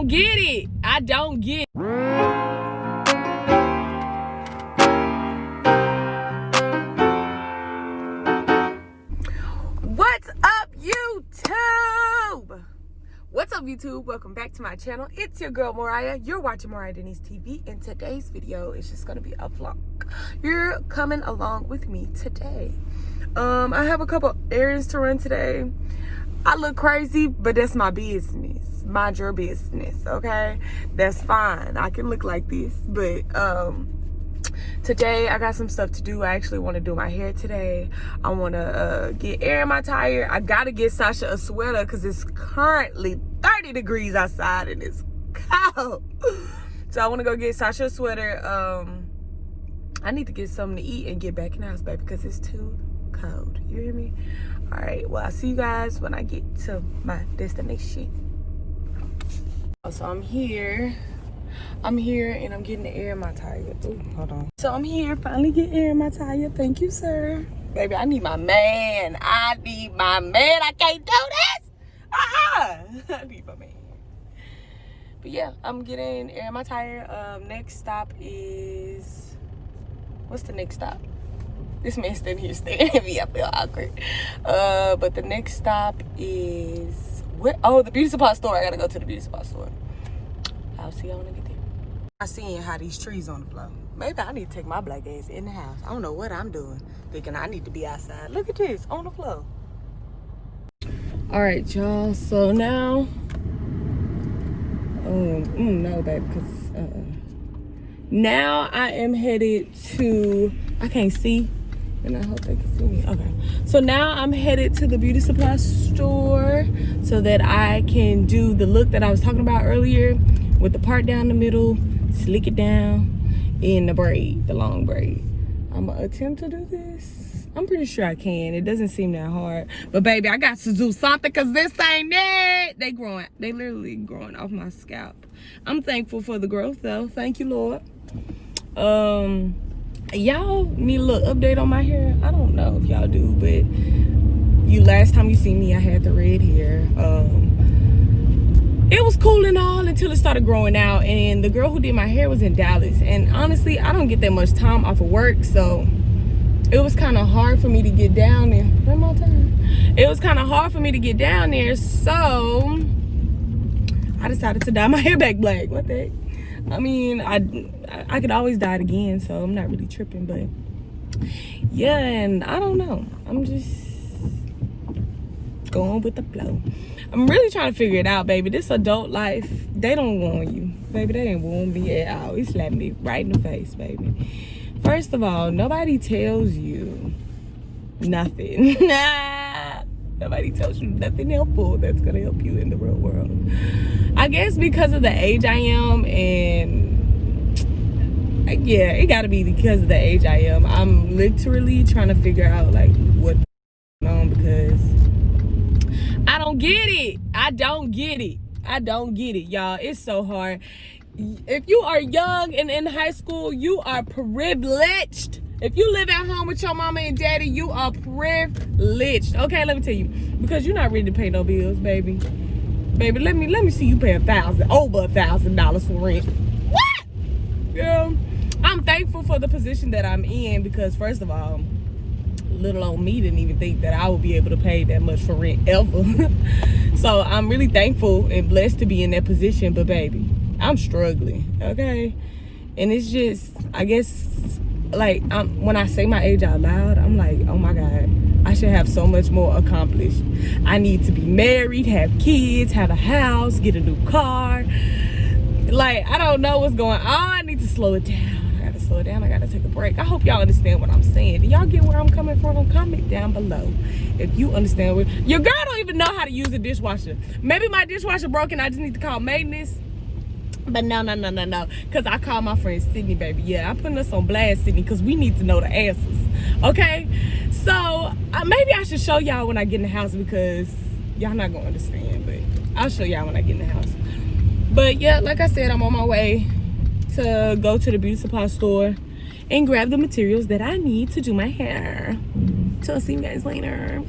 Get it. I don't get it. What's up, YouTube? What's up, YouTube? Welcome back to my channel. It's your girl Mariah. You're watching Mariah Denise TV, and today's video is just gonna be a vlog. You're coming along with me today. I have a couple errands to run today. I look crazy, but that's my business. Mind your business, okay? That's fine. I can look like this, but today I got some stuff to do. I actually want to do my hair today. I want to get air in my tire. I gotta get Sasha a sweater because it's currently 30 degrees outside and it's cold. So I want to go get Sasha a sweater. I need to get something to eat and get back in the house, baby, because it's too cold. You hear me? All right, well, I'll see you guys when I get to my destination. So I'm here and I'm getting the air in my tire. Ooh, hold on. So I'm here, finally get air in my tire. Thank you, sir. Baby, I need my man. I need my man. I can't do this. I need my man. But yeah, I'm getting air in my tire. Next stop is, what's the next stop? This man's standing here staring at me. I feel awkward. But the next stop is where? Oh, the beauty supply store. I gotta go to the beauty supply store. I'll see y'all when I get there. I'm seeing how these trees on the floor. Maybe I need to take my black ass in the house. I don't know what I'm doing. Thinking I need to be outside. Look at this on the floor. All right, y'all. So now, no, baby, because now I am headed to. I can't see. And I hope they can see me. Okay. So now I'm headed to the beauty supply store so that I can do the look that I was talking about earlier with the part down the middle, slick it down in the braid, the long braid. I'm gonna attempt to do this. I'm pretty sure I can. It doesn't seem that hard. But baby, I got to do something because this ain't it. They growing. They literally growing off my scalp. I'm thankful for the growth though. Thank you, Lord. Y'all need a little update on my hair. I don't know if y'all do, but last time you see me, I had the red hair. It was cool and all until it started growing out, and the girl who did my hair was in Dallas, and honestly I don't get that much time off of work, so it was kind of hard for me to get down there. One more time. It was kind of hard for me to get down there, so I decided to dye my hair back black. What the heck? I mean, I could always dye it again, so I'm not really tripping, but yeah, and I don't know. I'm just going with the flow. I'm really trying to figure it out, baby. This adult life, they don't warn you. Baby, they didn't warn me at all. He slapped me right in the face, baby. First of all, nobody tells you nothing. Nobody tells you nothing helpful that's gonna help you in the real world. I guess because of the age I am, and yeah, it gotta be because of the age I am. I'm literally trying to figure out like what's going on because I don't get it. I don't get it, y'all. It's so hard. If you are young and in high school, you are privileged. If you live at home with your mama and daddy, you are privileged. Okay, let me tell you, because you're not ready to pay no bills, baby. Baby, let me see you pay over $1,000 for rent. What? Girl, I'm thankful for the position that I'm in because first of all, little old me didn't even think that I would be able to pay that much for rent ever. So I'm really thankful and blessed to be in that position, but baby, I'm struggling, okay? And it's just, I guess, like when I say my age out loud, I'm like, oh my God, I should have so much more accomplished. I need to be married, have kids, have a house, get a new car. Like, I don't know what's going on. I need to slow it down. I gotta slow it down. I gotta take a break. I hope y'all understand what I'm saying. Do y'all get where I'm coming from? Comment down below if you understand what. Your girl don't even know how to use a dishwasher. Maybe my dishwasher broken. I just need to call maintenance. But no, because I called my friend Sydney, baby. Yeah, I'm putting us on blast, Sydney, because we need to know the answers, okay? So maybe I should show y'all when I get in the house because y'all not gonna understand, but I'll show y'all when I get in the house. But yeah, like I said, I'm on my way to go to the beauty supply store and grab the materials that I need to do my hair. So I'll see you guys later.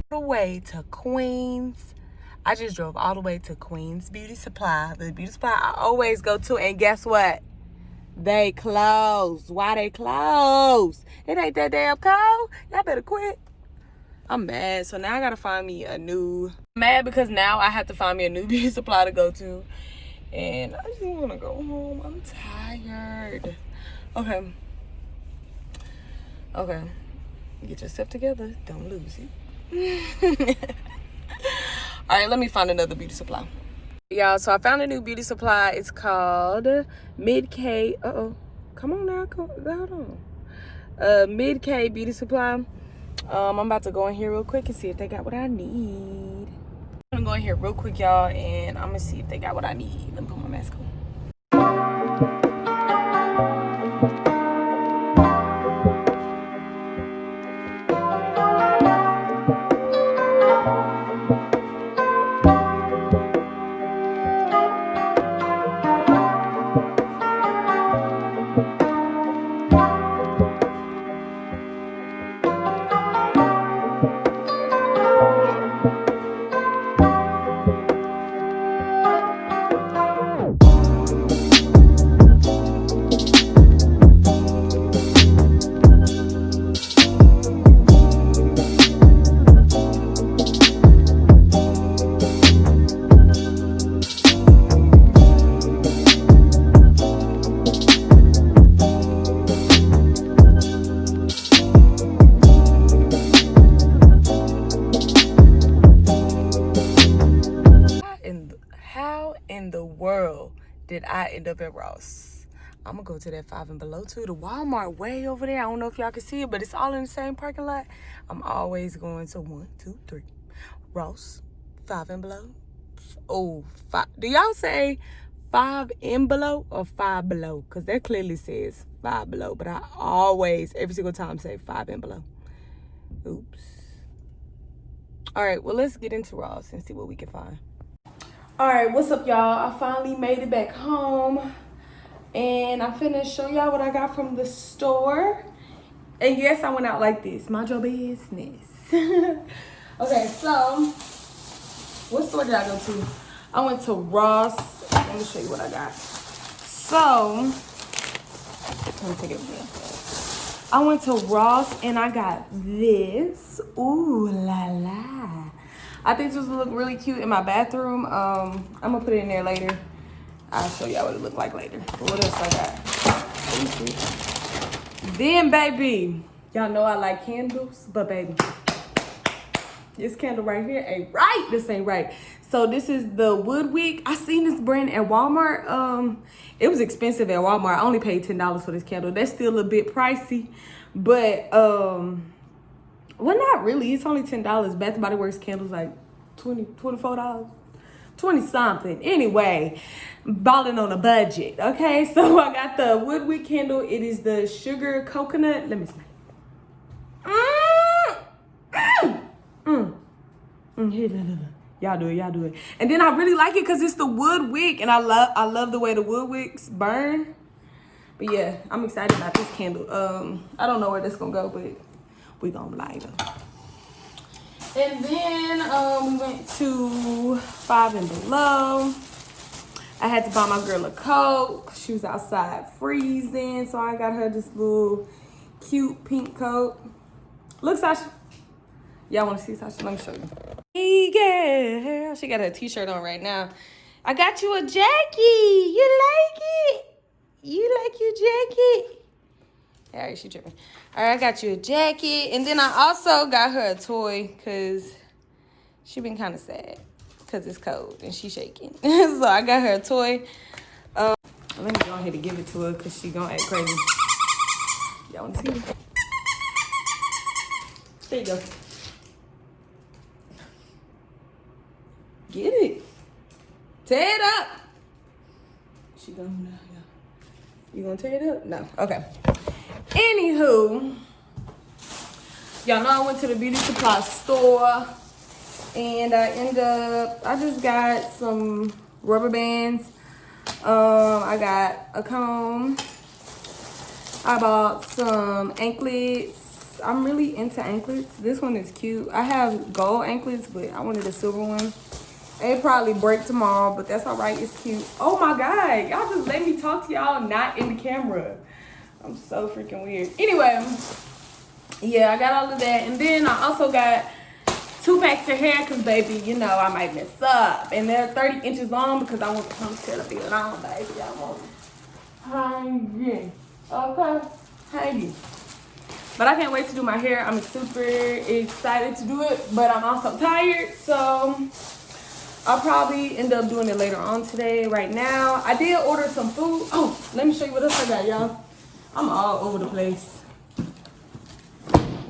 The way to Queens, I just drove all the way to Queen's Beauty Supply, the beauty supply I always go to, and guess what? They closed. Why they closed? It ain't that damn cold. Y'all better quit. I'm mad. So now I gotta find me a new... I'm mad because now I have to find me a new beauty supply to go to. And I just wanna go home. I'm tired. Okay. Okay. Get yourself together. Don't lose it. All right, let me find another beauty supply. Y'all, so I found a new beauty supply. It's called Mid-K. Come on now, hold on. Mid-K Beauty Supply. I'm about to go in here real quick and see if they got what I need. I'm gonna go in here real quick, y'all, and I'm gonna see if they got what I need. Let me put my mask on. Did I end up at Ross? I'm gonna go to that 5 and Below too. The Walmart way over there. I don't know if y'all can see it, but it's all in the same parking lot. I'm always going to 1, 2, 3. Ross, 5 and Below. Oh, 5. Do y'all say 5 and Below or 5 Below? Because that clearly says 5 Below, but I always, every single time, say 5 and Below. Oops. All right, well, let's get into Ross and see what we can find. All right, what's up, y'all? I finally made it back home, and I'm finna show y'all what I got from the store. And yes, I went out like this. Mind your business. Okay, so what store did I go to? I went to Ross. Let me show you what I got. So let me take it again. I went to Ross and I got this. Ooh la la. I think this will look really cute in my bathroom. I'm gonna put it in there later. I'll show y'all what it look like later. But what else I got? Then, baby, y'all know I like candles, but baby, this candle right here ain't right. This ain't right. So this is the Woodwick. I seen this brand at Walmart. It was expensive at Walmart. I only paid $10 for this candle. That's still a bit pricey, but well, not really. It's only $10. Bath and Body Works candles like $24, 20 something. Anyway, balling on a budget. Okay, so I got the Woodwick candle. It is the sugar coconut. Let me smell it. Y'all do it, y'all do it. And then I really like it because it's the Woodwick, and I love the way the Woodwicks burn. But yeah, I'm excited about this candle. I don't know where this gonna go, but we gonna light them. And then we went to 5 and Below. I had to buy my girl a coat. She was outside freezing, so I got her this little cute pink coat. Look, Sasha. Y'all want to see Sasha? Let me show you. Hey, girl. She got her t-shirt on right now. I got you a jacket. You like it? You like your jacket? All right, she tripping. All right, I got you a jacket. And then I also got her a toy because she been kind of sad because it's cold and she's shaking. So I got her a toy. Let me go ahead and give it to her because she gonna act crazy. Y'all want to see it? There you go. Get it. Tear it up. She gonna, you gonna tear it up? No. Okay. Anywho, y'all know I went to the beauty supply store and I just got some rubber bands. I got a comb. I bought some anklets. I'm really into anklets. This one is cute. I have gold anklets, but I wanted a silver one. It probably break tomorrow, but that's all right. It's cute. Oh my God, y'all just let me talk to y'all not in the camera. I'm so freaking weird. Anyway, yeah, I got all of that. And then I also got 2 packs of hair because, baby, you know, I might mess up. And they're 30 inches long because I want the ponytail to be long, baby. I want hanging. Okay? Hanging. But I can't wait to do my hair. I'm super excited to do it, but I'm also tired. So I'll probably end up doing it later on today. Right now, I did order some food. Oh, let me show you what else I got, y'all. I'm all over the place.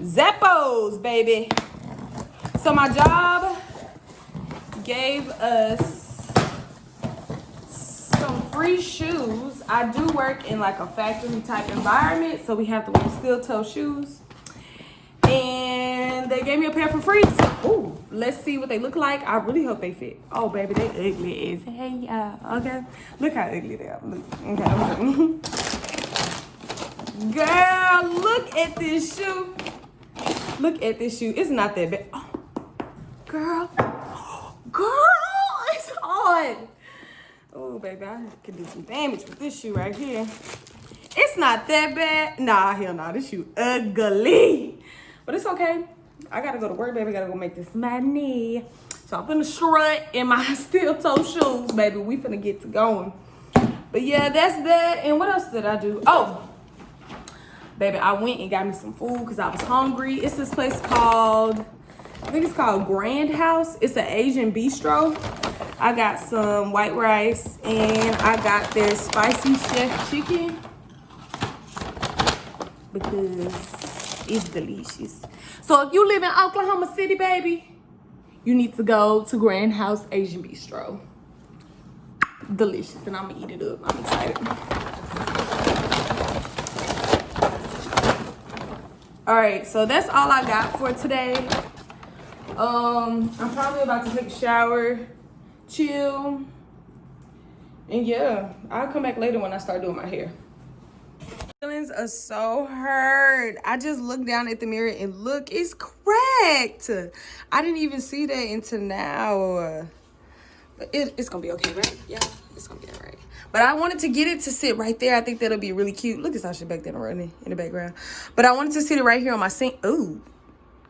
Zappos, baby. So my job gave us some free shoes. I do work in like a factory type environment, so we have to wear steel toe shoes. And they gave me a pair for free. So, ooh, let's see what they look like. I really hope they fit. Oh, baby, they ugly as hey, okay? Look how ugly they are. Look, okay. Girl, look at this shoe. Look at this shoe. It's not that bad. Oh, girl. Girl, it's on. Oh, baby, I could do some damage with this shoe right here. It's not that bad. Nah, hell no. This shoe ugly. But it's okay. I gotta go to work, baby. I gotta go make this money. So I'm finna strut in my steel toe shoes, baby. We finna get to going. But yeah, that's that. And what else did I do? Oh, baby, I went and got me some food because I was hungry. It's this place called, I think it's called Grand House. It's an Asian bistro. I got some white rice and I got their spicy chef chicken because it's delicious. So if you live in Oklahoma City, baby, you need to go to Grand House Asian Bistro. Delicious, and I'm gonna eat it up. I'm excited. All right, so that's all I got for today. I'm probably about to take a shower, chill, and yeah, I'll come back later when I start doing my hair. Feelings are so hurt. I just looked down at the mirror and look, it's cracked. I didn't even see that until now. But it's gonna be okay, right? Yeah, it's gonna be all right. But I wanted to get it to sit right there. I think that'll be really cute. Look at Sasha back there running in the background. But I wanted to sit it right here on my sink. Ooh.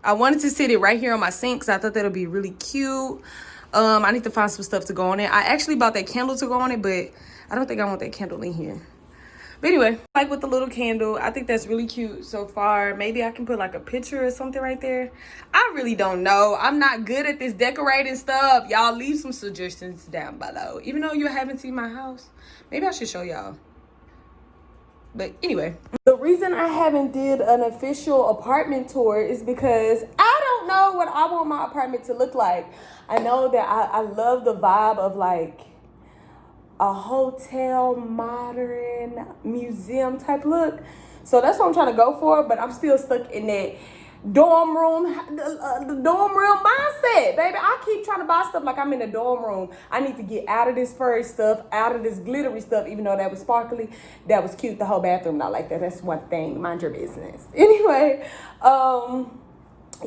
I wanted to sit it right here on my sink because I thought that'll be really cute. I need to find some stuff to go on it. I actually bought that candle to go on it, but I don't think I want that candle in here. But anyway, like with the little candle, I think that's really cute so far. Maybe I can put like a picture or something right there. I really don't know. I'm not good at this decorating stuff. Y'all leave some suggestions down below. Even though you haven't seen my house, maybe I should show y'all. But anyway, the reason I haven't did an official apartment tour is because I don't know what I want my apartment to look like. I know that I love the vibe of like a hotel, modern, museum type look. So that's what I'm trying to go for, but I'm still stuck in that dorm room, the dorm room mindset, baby. I keep trying to buy stuff like I'm in a dorm room. I need to get out of this furry stuff, out of this glittery stuff, even though that was sparkly. That was cute, the whole bathroom, not like that. That's one thing, mind your business. Anyway,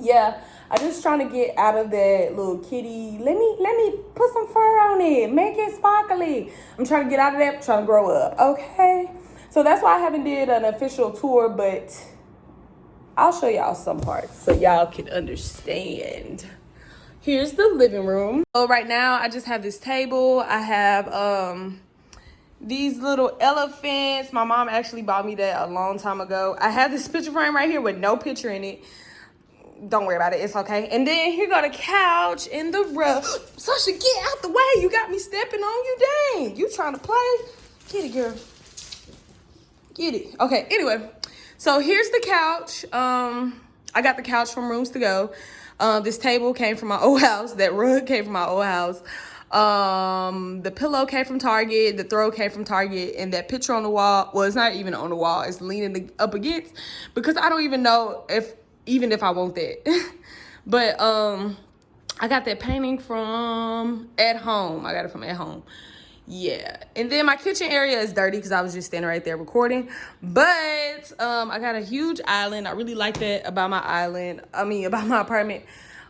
yeah, I'm just trying to get out of that little kitty. Let me put some fur on it, make it sparkly. I'm trying to get out of that, trying to grow up, okay? So that's why I haven't did an official tour, but I'll show y'all some parts so y'all can understand. Here's the living room. So right now I just have this table. I have these little elephants. My mom actually bought me that a long time ago. I have this picture frame right here with no picture in it. Don't worry about it, it's okay. And then here go the couch and the rug. Sasha, get out the way. You got me stepping on you, dang. You trying to play? Get it, girl. Get it. Okay, anyway. So here's the couch. I got the couch from Rooms to Go. This table came from my old house. That rug came from my old house. The pillow came from Target. The throw came from Target. And that picture on the wall, well, it's not even on the wall. It's leaning up against because I don't even know even if I want that. But I got that painting from At Home. I got it from At Home. Yeah, and then my kitchen area is dirty because I was just standing right there recording. But I got a huge island. I really like that about my island. I mean, about my apartment.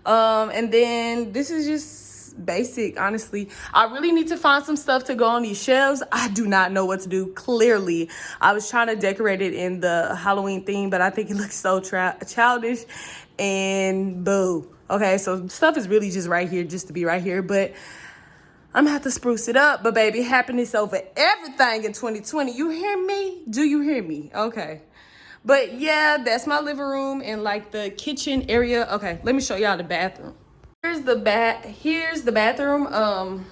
And then this is just basic, honestly. I really need to find some stuff to go on these shelves. I do not know what to do, clearly. I was trying to decorate it in the Halloween theme, but I think it looks so childish, and boo. Okay, so stuff is really just right here, just to be right here, but I'm gonna have to spruce it up. But baby, happiness over everything in 2020. You hear me? Do you hear me? Okay. But yeah, that's my living room and like the kitchen area. Okay, let me show y'all the bathroom. Here's the bathroom.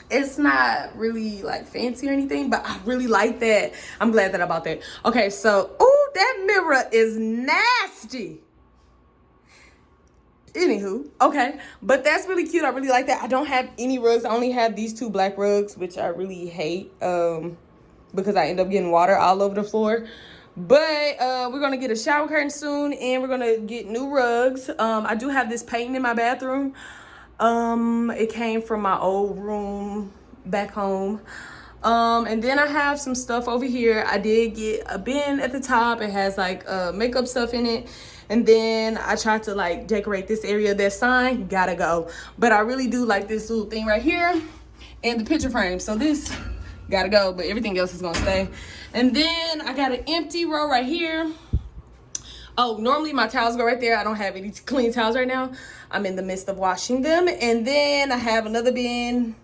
It's not really like fancy or anything, but I really like that. I'm glad that I bought that. Okay, so oh, that mirror is nasty. Anywho, okay, but that's really cute. I really like that. I don't have any rugs. I only have these 2 black rugs, which I really hate because I end up getting water all over the floor. But we're gonna get a shower curtain soon, and we're gonna get new rugs. I do have this painting in my bathroom. It came from my old room back home. And then I have some stuff over here. I did get a bin at the top. It has like makeup stuff in it. And then I tried to like decorate this area. That sign gotta go. But I really do like this little thing right here and the picture frame. So this gotta go, but everything else is gonna stay. And then I got an empty row right here. Oh, normally my towels go right there. I don't have any clean towels right now. I'm in the midst of washing them. And then I have another bin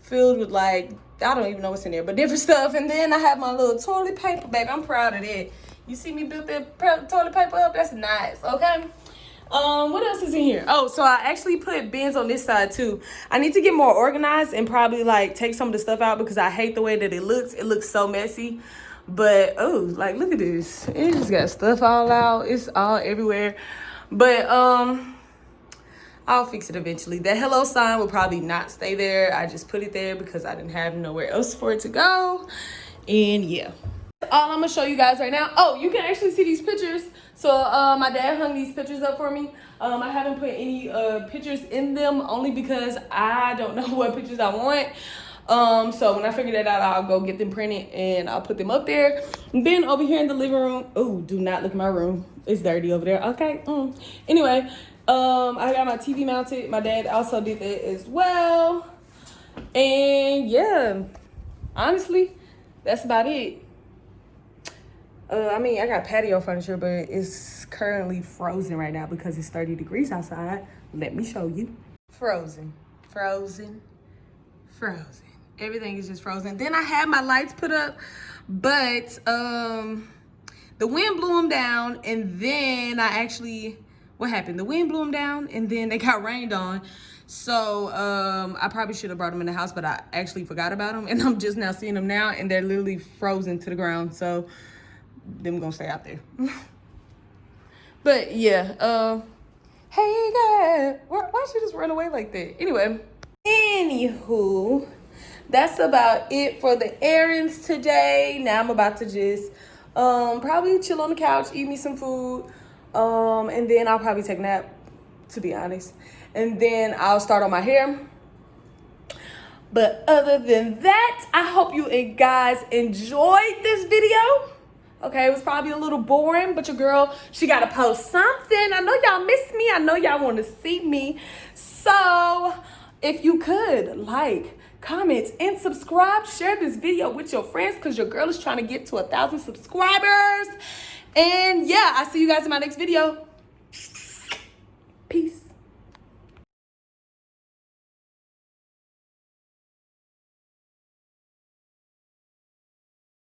filled with like, I don't even know what's in there, but different stuff. And then I have my little toilet paper, baby. I'm proud of that. You see me build that toilet paper up? That's nice, okay? What else is in here? Oh, so I actually put bins on this side too. I need to get more organized and probably like take some of the stuff out because I hate the way that it looks. It looks so messy. But oh, like look at this. It just got stuff all out. It's all everywhere. But I'll fix it eventually. That hello sign will probably not stay there. I just put it there because I didn't have nowhere else for it to go. And yeah. All I'm gonna show you guys right now. Oh, you can actually see these pictures. So my dad hung these pictures up for me. I haven't put any pictures in them only because I don't know what pictures I want. So when I figure that out, I'll go get them printed and I'll put them up there. And then over here in the living room, oh, do not look at my room. It's dirty over there. Okay. Anyway, I got my TV mounted. My dad also did that as well. And yeah, honestly, that's about it. I mean, I got patio furniture, but it's currently frozen right now because it's 30 degrees outside. Let me show you. Frozen, frozen, frozen. Everything is just frozen. Then I had my lights put up, but the wind blew them down, and then what happened? The wind blew them down, and then they got rained on. So I probably should have brought them in the house, but I actually forgot about them, and I'm just now seeing them now, and they're literally frozen to the ground. So them gonna stay out there. But yeah, hey girl, why she just run away like that? Anyway, anywho, that's about it for the errands today. Now I'm about to just probably chill on the couch, eat me some food, and then I'll probably take a nap, to be honest, and then I'll start on my hair. But other than that, I hope you guys enjoyed this video. Okay, it was probably a little boring, but your girl, she got to post something. I know y'all miss me. I know y'all want to see me. So if you could like, comment, and subscribe, share this video with your friends because your girl is trying to get to 1,000 subscribers. And yeah, I'll see you guys in my next video. Peace.